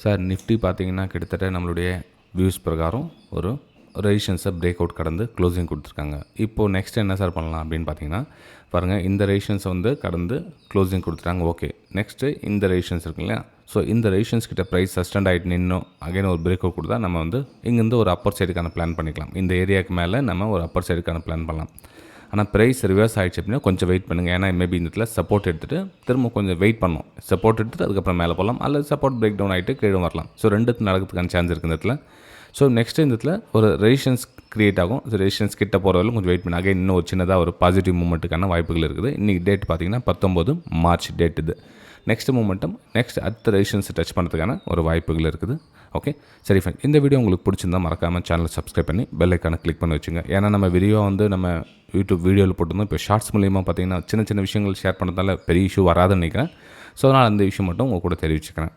Sir Nifty பார்த்தீங்கன்னா கிட்டத்தட்ட நம்மளுடைய வியூஸ் பிரகாரம் ஒரு ரெசிஸ்டன்ஸை பிரேக் அவுட் கடந்து க்ளோசிங் கொடுத்துருக்காங்க. இப்போது நெக்ஸ்ட் என்ன சார் பண்ணலாம் அப்படின்னு பார்த்தீங்கன்னா பாருங்கள், இந்த ரெசிஸ்டன்ஸை வந்து கடந்து க்ளோசிங் கொடுத்துட்டாங்க. ஓகே, நெக்ஸ்ட்டு இந்த ரெசிஸ்டன்ஸ் இருக்கு இல்லையா, ஸோ இந்த ரெசிஸ்டன்ஸ் கிட்ட ப்ரைஸ் சஸ்டெண்ட் ஆகிட்டு நின்னோம் அகைன் ஒரு பிரேக் அவுட் கொடுத்தா நம்ம வந்து இங்கேருந்து ஒரு அப்பர் சைடுக்கான பிளான் பண்ணிக்கலாம். இந்த ஏரியாவுக்கு மேலே நம்ம ஒரு அப்பர் சைடுக்கான பிளான் பண்ணலாம். ஆனால் ப்ரைஸ் ரிவர்ஸ் ஆகிடுச்சு அப்படின்னா கொஞ்சம் வெயிட் பண்ணுங்கள். ஏன்னா மேபி இந்த இடத்துல சப்போர்ட் எடுத்துகிட்டு திரும்ப கொஞ்சம் வெயிட் பண்ணணும். சப்போர்ட் எடுத்துகிட்டு அதுக்கப்புறம் மேலே போகலாம், அல்லது சப்போர்ட் பிரேக் டவுன் ஆகிட்டு கீழே வரலாம். ஸோ ரெண்டுத்து நடக்கிறதுக்கான சான்ஸ் இருக்குது இந்த இடத்துல. ஸோ நெக்ஸ்ட்டு இந்த இடத்துல ஒரு ரெசிஸ்டன்ஸ் க்ரியேட் ஆகும். ஸோ ரெசிஸ்டன்ஸ் கிட்ட போகிறவரை கொஞ்சம் வெயிட் பண்ணி அகைன் இன்னும் ஒரு சின்னதாக ஒரு பாசிட்டிவ் மூமெண்ட்டுக்கான வாய்ப்புகள் இருக்குது. இன்றைக்கி டேட் பார்த்திங்கன்னா 19 மார்ச் டேட் இது. நெக்ஸ்ட் மூமெண்ட்டும் நெக்ஸ்ட் அடுத்த ரெசிஸ்டன்ஸை டச் பண்ணுறதுக்கான ஒரு வாய்ப்புகள் இருக்குது. ஓகே, சரி ஃபைன். இந்த வீடியோ உங்களுக்கு பிடிச்சிருந்தா மறக்காமல் சேனலை சப்ஸ்கிரைப் பண்ணி பெல் ஐக்கானை கிளிக் பண்ணி வச்சுங்க. ஏன்னா நம்ம வீடியோ வந்து நம்ம யூடியூப் வீடியோவில் போட்டிருந்தோம். இப்போ ஷார்ட்ஸ் மூலியமாக பார்த்தீங்கன்னா சின்ன சின்ன விஷயங்கள் ஷேர் பண்ணுறதால பெரிய இஷ்யூ வராதுன்னு நினைக்கிறேன். ஸோ அதனால் அந்த விஷயம் மட்டும் உங்கள் கூட தெரிவிச்சுக்கிறேன்.